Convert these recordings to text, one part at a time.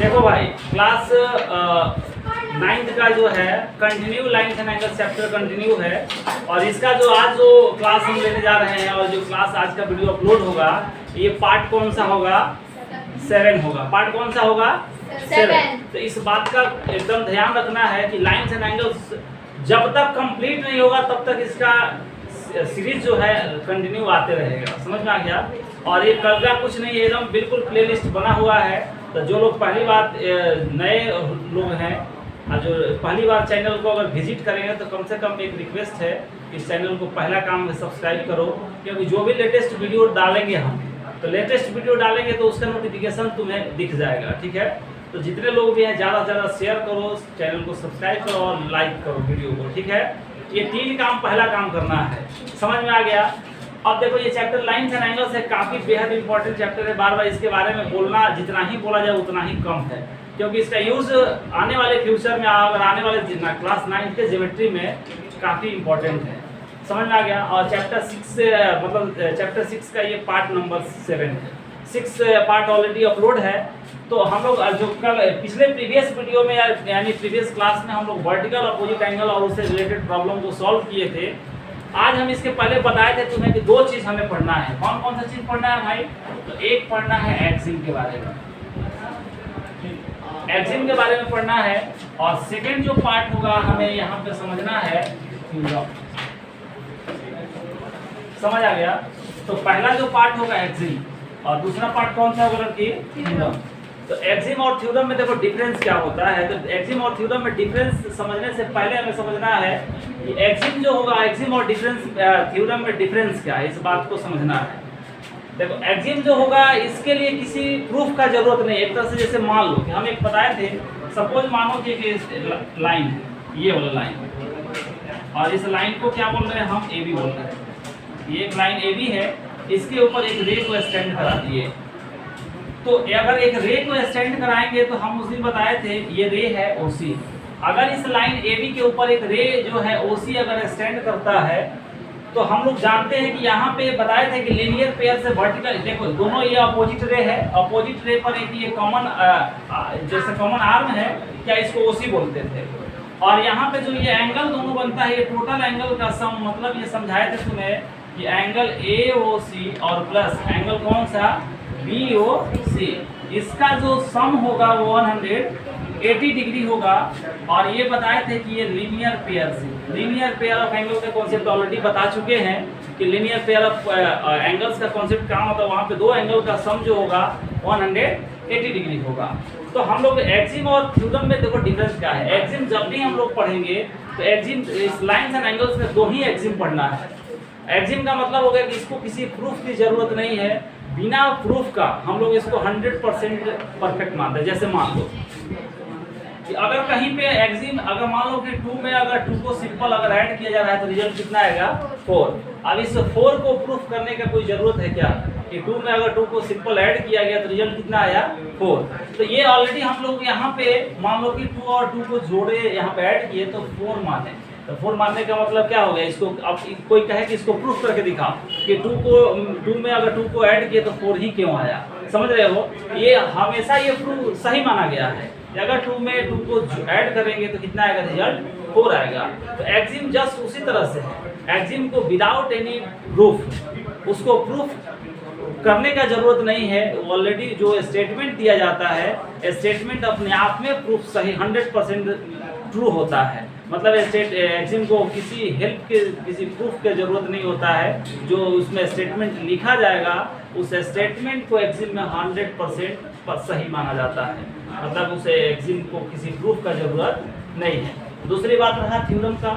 देखो भाई class 9th का जो है continue lines and angles chapter continue है। और इसका जो आज जो क्लास हम लेने जा रहे हैं और जो क्लास आज का वीडियो अपलोड होगा ये पार्ट कौन सा होगा? 7 होगा। पार्ट कौन सा होगा? 7। तो इस बात का एकदम ध्यान रखना है कि लाइन्स एंड एंगल्स जब तक कंप्लीट नहीं होगा तब तक इसका सीरीज जो है कंटिन्यू आते रहेगा। समझ में आ गया? और ये कल का कुछ नहीं है, एकदम बिल्कुल प्लेलिस्ट बना हुआ है। तो जो लोग पहली बार नए लोग हैं और जो पहली बार चैनल को अगर विजिट करेंगे तो कम से कम एक रिक्वेस्ट है इस चैनल को पहला काम सब्सक्राइब करो, क्योंकि जो भी लेटेस्ट वीडियो डालेंगे हम तो लेटेस्ट वीडियो डालेंगे तो उसका नोटिफिकेशन तुम्हें दिख जाएगा। ठीक है? तो जितने लोग भी हैं ज़्यादा से ज़्यादा शेयर करो, चैनल को सब्सक्राइब करो और लाइक करो वीडियो को। ठीक है? ये 3 काम पहला काम करना है। समझ में आ गया? अब देखो ये चैप्टर लाइन्स एंड एंगल्स है, काफ़ी बेहद इंपॉर्टेंट चैप्टर है। बार बार इसके बारे में बोलना जितना ही बोला जाए उतना ही कम है, क्योंकि इसका यूज़ आने वाले फ्यूचर में अगर आने वाले क्लास 9 के ज्योमेट्री में काफ़ी इंपॉर्टेंट है। समझ में आ गया? और चैप्टर 6 से मतलब चैप्टर 6 का ये पार्ट नंबर 7 है। 6 पार्ट ऑलरेडी अपलोड है। तो हम लोग जो कल पिछले प्रीवियस वीडियो में यानी प्रीवियस क्लास में हम लोग वर्टिकल अपोजिट एंगल और उससे रिलेटेड प्रॉब्लम को सॉल्व किए थे। आज हम इसके पहले बताए थे तुम्हें कि 2 चीज़ हमें पढ़ना है। कौन कौन सा चीज़ पढ़ना है भाई? तो एक पढ़ना है एक्सिम के बारे में, एक्सिम के बारे में पढ़ना है। और सेकंड जो पार्ट होगा हमें यहाँ पे समझना है थ्योरम। समझ आ गया? तो पहला जो पार्ट होगा एक्सिम और दूसरा पार्ट कौन सा होगा लड़की? थ्योरम। तो एक्सिम और थ्योरम में देखो डिफरेंस क्या होता है। तो एक्सिम और थ्योरम में डिफरेंस समझने से पहले हमें समझना है कि एक्सिम जो होगा, एक्सिम और डिफरेंस थ्योरम में डिफरेंस क्या है, इस बात को समझना है। देखो एक्सिम जो होगा इसके लिए किसी प्रूफ का जरूरत नहीं। एक तरह से जैसे मान लो कि हम एक बताए थे, सपोज मानो कि लाइन है, ये वाला लाइन, और इस लाइन को क्या बोल रहे हैं हम? AB बोल रहे हैं। ये एक लाइन AB है, इसके ऊपर एक रे को स्टैंड करा दिए। तो अगर एक रे को स्टैंड कराएंगे तो हम उस दिन बताए थे ये रे है OC। अगर इस लाइन AB के ऊपर एक रे जो है OC अगर स्टैंड करता है तो हम लोग जानते हैं कि यहाँ पे बताए थे कि लीनियर पेयर से वर्टिकल, देखो दोनों ये अपोजिट रे है, अपोजिट रे पर एक ये कॉमन जैसे कॉमन आर्म है, क्या इसको OC बोलते थे। और यहाँ पे जो ये एंगल दोनों बनता है ये टोटल एंगल का सम, मतलब ये समझाए थे तुम्हें कि एंगल AOC और प्लस एंगल कौन सा? BOC, इसका जो सम होगा वो 180 डिग्री होगा। और ये बताए थे कि ये लीनियर पेयर से, लीनियर पेयर ऑफ एंगल का कॉन्सेप्ट ऑलरेडी बता चुके हैं कि लीनियर पेयर ऑफ एंगल्स का कॉन्सेप्ट क्या होता है। वहाँ पे 2 एंगल का सम जो होगा 180 डिग्री होगा। तो हम लोग एक्सिम और थ्योरम में देखो डिफरेंस क्या है। एक्सिम जब भी हम लोग पढ़ेंगे तो एक्सिम इस लाइन्स एंड एंगल्स में 2 ही एक्सिम पढ़ना है। एक्सिम का मतलब हो गया कि इसको किसी प्रूफ की जरूरत नहीं है, बिना प्रूफ का हम लोग इसको 100% परफेक्ट मानते हैं। जैसे मान लो कि अगर कहीं पे एक्सिम अगर मान लो कि 2 में अगर 2 को सिंपल अगर ऐड किया जा रहा है तो रिजल्ट कितना आएगा? 4। अब इस 4 को प्रूफ करने का कोई जरूरत है क्या कि 2 में अगर 2 को सिंपल ऐड किया गया तो रिजल्ट कितना आया? 4। तो ये ऑलरेडी हम लोग यहाँ पे मान लो कि 2 और 2 को जोड़े यहाँ पे ऐड किए तो 4 माने। तो 4 मानने का मतलब क्या हो गया? इसको अब कोई कहे कि इसको प्रूफ करके दिखा कि 2 में अगर 2 को ऐड किए तो 4 ही क्यों आया। समझ रहे हो? ये हमेशा ये प्रूफ सही माना गया है। अगर 2 में 2 को ऐड करेंगे तो कितना आएगा? रिजल्ट 4 आएगा। तो एक्सिम जस्ट उसी तरह से है। एक्सिम को विदाउट एनी प्रूफ, उसको प्रूफ करने का जरूरत नहीं है। ऑलरेडी जो स्टेटमेंट दिया जाता है, स्टेटमेंट अपने आप में प्रूफ सही 100% ट्रू होता है। मतलब एक्सिम को किसी हेल्प के, किसी प्रूफ की जरूरत नहीं होता है। जो उसमें स्टेटमेंट लिखा जाएगा उस स्टेटमेंट को एक्सिम में 100% सही माना जाता है। मतलब उसे एक्सिम को किसी प्रूफ का जरूरत नहीं है। दूसरी बात रहा थ्योरम का।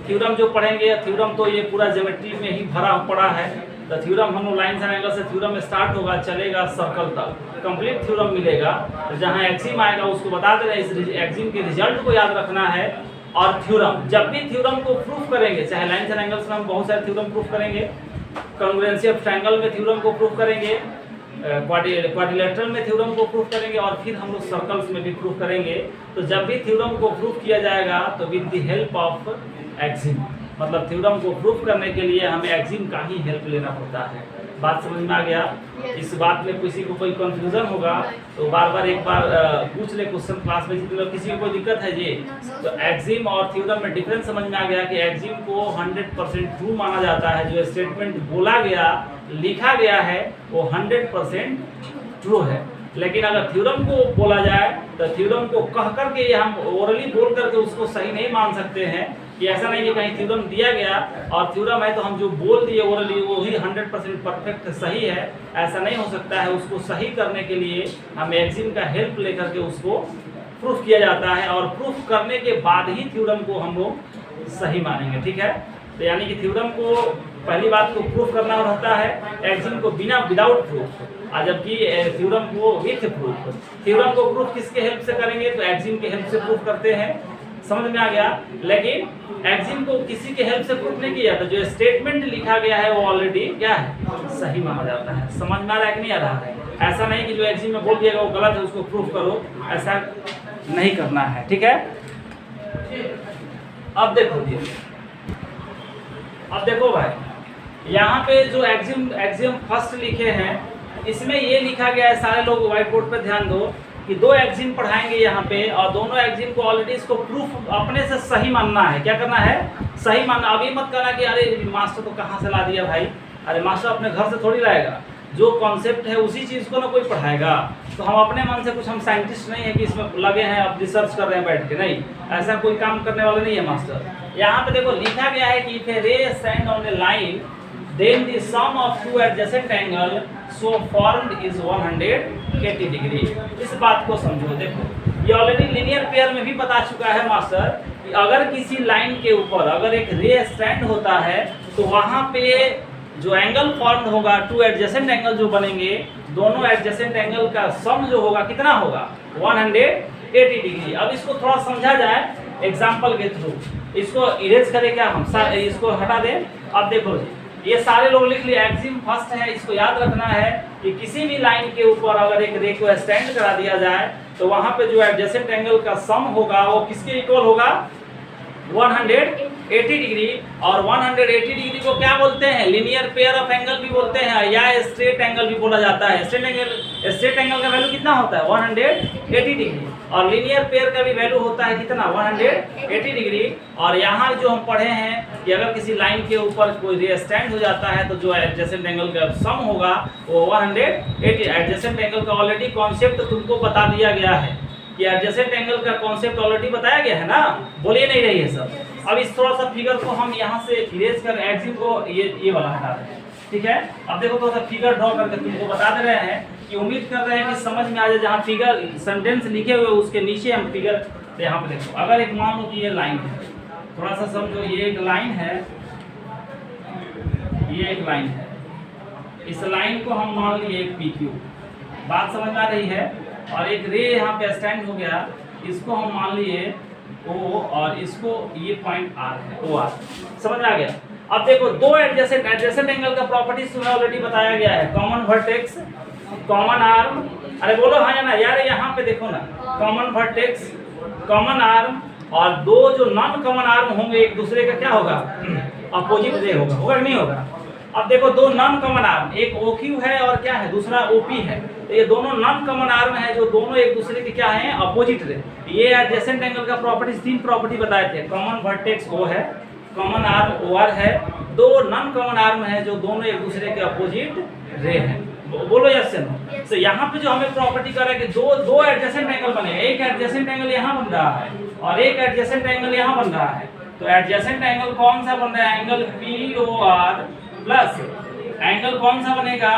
थ्योरम जो पढ़ेंगे, थ्योरम तो ये पूरा ज्योमेट्री में ही भरा पड़ा है। तो थ्योरम हम लोग लाइन्स एंड एंगल से थ्योरम स्टार्ट होगा, चलेगा सर्कल तक, कंप्लीट थ्योरम मिलेगा। तो जहाँ एक्सिम आएगा उसको बता दे रहे हैं, इस एक्सिम के रिजल्ट को याद रखना है। और थ्योरम, जब भी थ्योरम को प्रूफ करेंगे, चाहे लाइन्स एंड एंगल्स में हम बहुत सारे थ्योरम प्रूफ करेंगे, कॉन्ग्रुएंसी ऑफ ट्रायंगल में थ्योरम को प्रूफ करेंगे, क्वाड्रिलेटरल में थ्योरम को प्रूफ करेंगे, और फिर हम लोग सर्कल्स में भी प्रूफ करेंगे। तो जब भी थ्योरम को प्रूफ किया जाएगा तो with the help of Exim, मतलब थ्योरम को प्रूफ करने के लिए हमें एक्सिम का ही हेल्प लेना पड़ता है। बात समझ में आ गया? इस बात में किसी को कोई कंफ्यूजन होगा तो बार बार एक बार पूछ ले क्वेश्चन क्लास में, मतलब किसी को कोई दिक्कत है जी। तो एक्सिम और थ्योरम में डिफरेंस समझ में आ गया कि एक्सिम को 100% ट्रू माना जाता है, जो स्टेटमेंट बोला गया लिखा गया है वो 100% ट्रू है। लेकिन अगर थ्योरम को बोला जाए तो थ्योरम को कह करके हम ओरली बोल करके उसको सही नहीं मान सकते हैं, कि ऐसा नहीं कि कहीं थ्योरम दिया गया और थ्योरम है तो हम जो बोल दिए ओरली वो ही 100% परफेक्ट सही है, ऐसा नहीं हो सकता है। उसको सही करने के लिए हम एक्सिम का हेल्प लेकर के उसको प्रूफ किया जाता है, और प्रूफ करने के बाद ही थ्योरम को हम लोग सही मानेंगे, ठीक है। तो यानी कि थ्योरम को पहली बात को प्रूफ करना रहता है, एक्सिम को बिना विदाउट प्रूफ, और जबकि थ्योरम को विथ प्रूफ। थ्योरम को प्रूफ किसके हेल्प से करेंगे तो एक्सिम के हेल्प से प्रूफ करते हैं, समझ में आ गया। लेकिन एक्सिम को किसी के हेल्प से प्रूफ नहीं किया जाता, जो स्टेटमेंट लिखा गया है वो ऑलरेडी क्या है, सही माना जाता है। समझ में आ रहा है कि नहीं आ रहा है? ऐसा नहीं कि जो एक्सिम में बोल दिया गया वो गलत है उसको प्रूफ करो, ऐसा नहीं करना है, ठीक है। अब देखो भाई, यहाँ पे जो एक्सिम फर्स्ट लिखे हैं इसमें ये लिखा गया है, सारे लोग व्हाइट बोर्ड पे ध्यान दो कि दो एक्सिम पढ़ाएंगे यहाँ पे, और दोनों एक्सिम को ऑलरेडी इसको प्रूफ अपने से सही मानना है। क्या करना है? सही मानना। अभी मत करना कि अरे मास्टर तो कहाँ से ला दिया भाई, अरे मास्टर अपने घर से थोड़ी लाएगा, जो कॉन्सेप्ट है उसी चीज़ को ना कोई पढ़ाएगा। तो हम अपने मन से कुछ, हम साइंटिस्ट नहीं है कि इसमें लगे हैं अब रिसर्च कर रहे हैं बैठ के, नहीं, ऐसा कोई काम करने वाले नहीं है मास्टर। यहाँ पे देखो लिखा गया है कि इफ ए रे stand on A line then the sum of two adjacent angle so formed is 180 degree. इस बात को समझो। देखो ये ऑलरेडी लीनियर पेयर में भी बता चुका है मास्टर कि अगर किसी लाइन के ऊपर अगर एक रे स्टैंड होता है तो वहाँ पे जो एंगल फॉर्म्ड होगा, टू एडजेसेंट एंगल जो बनेंगे, दोनों एडजेसेंट एंगल का सम जो होगा कितना होगा, 180 डिग्री। अब इसको थोड़ा समझा जाए एग्जाम्पल के थ्रू। इसको इरेज करें क्या हम, इसको हटा दें। अब देखो जी, ये सारे लोग लिख लिए, एक्सिम फर्स्ट है, इसको याद रखना है कि किसी भी लाइन के ऊपर अगर एक रे को स्टैंड करा दिया जाए तो वहां पे जो एडजेसेंट एंगल का सम होगा वो किसके इक्वल होगा, 180 डिग्री। और 180 डिग्री को क्या बोलते हैं, लीनियर पेयर ऑफ एंगल भी बोलते हैं, या स्ट्रेट एंगल भी बोला जाता है। स्ट्रेट एंगल का वैल्यू कितना होता है, 180 डिग्री, और लीनियर पेयर का भी वैल्यू होता है कितना, 180 डिग्री। और यहाँ जो हम पढ़े हैं कि अगर किसी लाइन के ऊपर कोई रे स्टैंड हो जाता है तो जो एडजेसेंट एंगल का सम होगा वो 180। एडजेसेंट एंगल का ऑलरेडी कॉन्सेप्ट तुमको बता दिया गया है कि एडजेसेंट एंगल का कॉन्सेप्ट ऑलरेडी बताया गया है ना, बोलिए नहीं रही है सब। अब इस थोड़ा सा फिगर को हम यहाँ से इरेज कर एक्सिम को ये वाला हटा दें, ठीक है। अब देखो थोड़ा सा फिगर ड्रॉ करके तुमको बता दे रहे हैं कि उम्मीद कर रहे हैं कि समझ में आ जाए। जहाँ फिगर सेंटेंस लिखे हुए उसके नीचे हम फिगर यहाँ पे देखो। अगर एक मान लो कि ये लाइन है, थोड़ा सा समझो, ये एक लाइन है, ये एक लाइन है, इस लाइन को हम मान लिए एक PQ, बात समझ में आ रही है। और एक रे यहाँ पे स्टैंड हो गया, इसको हम मान लिए O, और इसको ये पॉइंट R है, OR, समझ में आ गया। अब देखो दो एडजेसेंट एंगल का प्रॉपर्टीज तुम्हें ऑलरेडी बताया गया है, कॉमन वर्टेक्स, कॉमन आर्म, अरे बोलो हाँ या ना यार, यहाँ पे देखो ना, कॉमन वर्टेक्स, कॉमन आर्म, और दो जो नॉन कॉमन आर्म होंगे एक दूसरे का क्या होगा, अपोजिट रे होगा, होगा कि नहीं होगा। अब देखो दो नॉन कॉमन आर्म, एक OQ है और क्या है, दूसरा OP है, तो ये दोनों नॉन कॉमन आर्म है जो दोनों एक दूसरे के क्या हैं, अपोजिट रे। ये एडजेसेंट एंगल का प्रॉपर्टीज, तीन प्रॉपर्टी बताए थे, कॉमन वर्टेक्स O है, कॉमन आर्म OR है, दो नॉन कॉमन आर्म है जो दोनों एक दूसरे के अपोजिट रे हैं। बोलो यस या नो। तो यहाँ पे जो हमें प्रॉपर्टी कर रहा है कि दो एडजेसेंट एंगल बने, एक एडजेसेंट एंगल यहाँ बन रहा है और एक एडजेसेंट एंगल यहाँ बन रहा है। तो एडजेसेंट एंगल कौन सा बन रहा है, एंगल POR प्लस एंगल कौन सा बनेगा,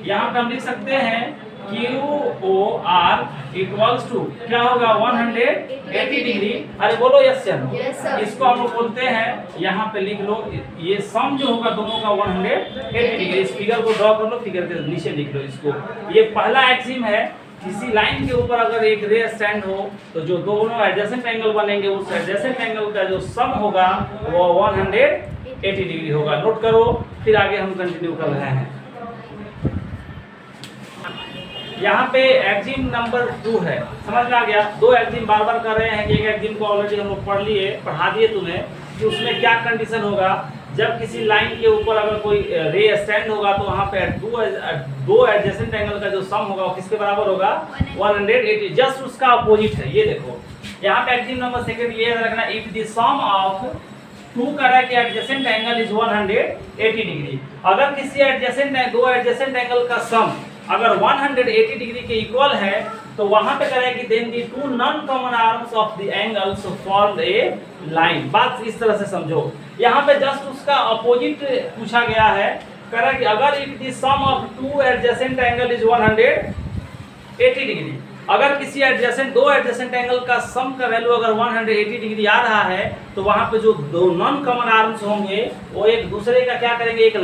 यहाँ पे हम लिख सकते हैं QOR इक्वल्स टू क्या होगा, 180 डिग्री। अरे बोलो यस या नो। इसको हम लोग बोलते हैं, यहाँ पे लिख लो, ये सम जो होगा दोनों का 180 डिग्री। इस फिगर को ड्रॉ कर लो, फिगर के नीचे लिख लो इसको। ये पहला एक्सिम है, किसी लाइन के ऊपर अगर एक रे स्टैंड हो तो जो दोनों एडजेसेंट एंगल बनेंगे उस एडजेसेंट एंगल का जो सम होगा वो 180 डिग्री होगा। नोट करो, फिर आगे हम कंटिन्यू कर रहे हैं। यहाँ पे एक्सिम नंबर 2 है, समझ में आ गया। दो एक्सिम बार बार कर रहे हैं कि एक एक्सिम को ऑलरेडी हम लोग पढ़ा दिए तुम्हें कि उसमें क्या कंडीशन होगा जब किसी लाइन के ऊपर अगर कोई रे स्टैंड होगा तो वहाँ पे दो एडजेसेंट एंगल का जो सम होगा वो किसके बराबर होगा 180। जस्ट उसका अपोजिट है, ये देखो यहाँ पे एक्सिम नंबर सेकंड ये याद रखना, if the sum of two करा कि एडजेसेंट एंगल इज 180 डिग्री। अगर किसी दो एडजेसेंट एंगल का सम अगर 180 डिग्री के इक्वल है तो वहां पे करें कि then the two non common arms of the angles form a line. बात इस तरह से समझो, यहाँ पे जस्ट उसका अपोजिट पूछा गया है, करा कि अगर if the sum of two adjacent angle is 180 degree, अगर किसी दो एडजेसेंट एंगल का सम का वैल्यू अगर 180 डिग्री आ रहा है तो वहां पे जो दो नॉन कॉमन आर्म्स होंगे वो एक दूसरे का क्या करेंगे, एक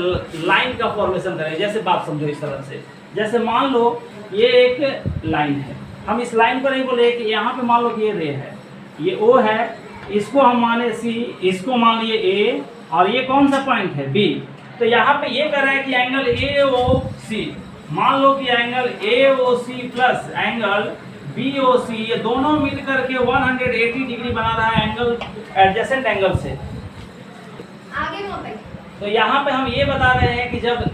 लाइन का फॉर्मेशन करेंगे। जैसे बात समझो इस तरह से, जैसे मान लो ये एक लाइन है, हम इस लाइन पर नहीं बोले कि यहाँ पे मान लो कि ये रे है, ये O है, इसको हम माने C, इसको मान लिए A और ये कौन सा पॉइंट है B। तो यहाँ पे ये कर रहा है कि एंगल AOC, मान लो कि angle AOC plus angle BOC ये दोनों मिल करके 180 डिग्री बना रहा है एंगल एडजेसेंट एंगल से। तो यहाँ पे हम ये बता रहे हैं कि जब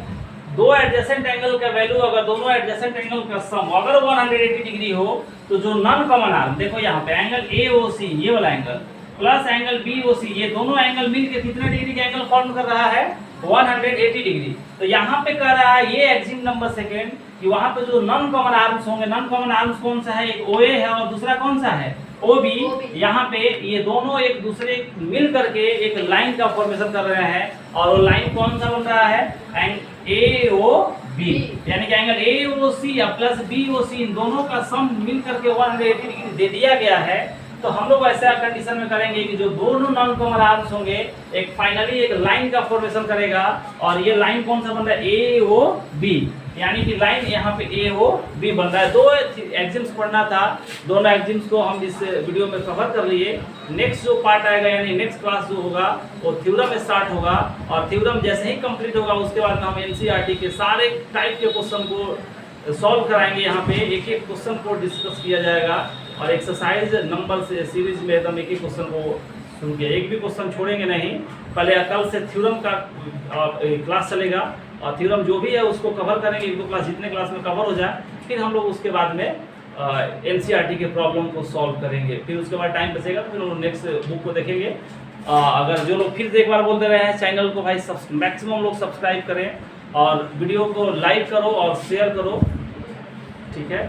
दो एडजेसेंट एंगल का वैल्यू अगर दोनों एडजेसेंट एंगल का सम अगर 180 डिग्री हो तो जो नॉन कॉमन आर्म, देखो यहाँ पे एंगल AOC ये वाला एंगल प्लस एंगल BOC ये दोनों एंगल मिलके कितने डिग्री का एंगल फॉर्म कर रहा है 180 डिग्री। तो यहाँ पे कह रहा है ये एक्सिम नंबर सेकंड कि वहाँ पे जो नॉन कॉमन आर्म्स होंगे, नॉन कॉमन आर्म्स कौन सा है, एक OA है और दूसरा कौन सा है OB। यहाँ पे ये दोनों एक दूसरे मिल करके एक लाइन का फॉर्मेशन कर रहे हैं और वो लाइन कौन सा बन रहा है AOB, यानी कि एंगल AOC प्लस BOC इन दोनों का सम मिल करके 180 डिग्री दे दिया गया है। तो हम लोग ऐसा कंडीशन में करेंगे कि जो दोनों नॉन कॉमन आर्म्स होंगे एक फाइनली एक लाइन का फॉर्मेशन करेगा और ये लाइन कौन सा बन रहा है AOB, यानी कि लाइन यहाँ पे AOB बन रहा है। दो एक्सिम्स पढ़ना था, दोनों एक्सिम्स को हम इस वीडियो में कवर कर लिए। नेक्स्ट जो पार्ट आएगा यानी नेक्स्ट क्लास जो होगा वो थ्योरम स्टार्ट होगा और थ्योरम जैसे ही कंप्लीट होगा उसके बाद हम NCERT के सारे टाइप के क्वेश्चन को सॉल्व कराएंगे। यहाँ पे एक एक क्वेश्चन को डिस्कस किया जाएगा और एक्सरसाइज नंबर से सीरीज में एकदम एक एक क्वेश्चन को सुन के एक भी क्वेश्चन छोड़ेंगे नहीं। पहले कल से थ्योरम का क्लास चलेगा और थ्योरम जो भी है उसको कवर करेंगे, एक दो क्लास जितने क्लास में कवर हो जाए, फिर हम लोग उसके बाद में NCERT के प्रॉब्लम को सॉल्व करेंगे। फिर उसके बाद टाइम बचेगा तो फिर हम नेक्स्ट बुक को देखेंगे। अगर जो लोग फिर से एक बार बोलते रहे हैं चैनल को भाई मैक्सिमम लोग सब्सक्राइब करें और वीडियो को लाइक करो और शेयर करो, ठीक है।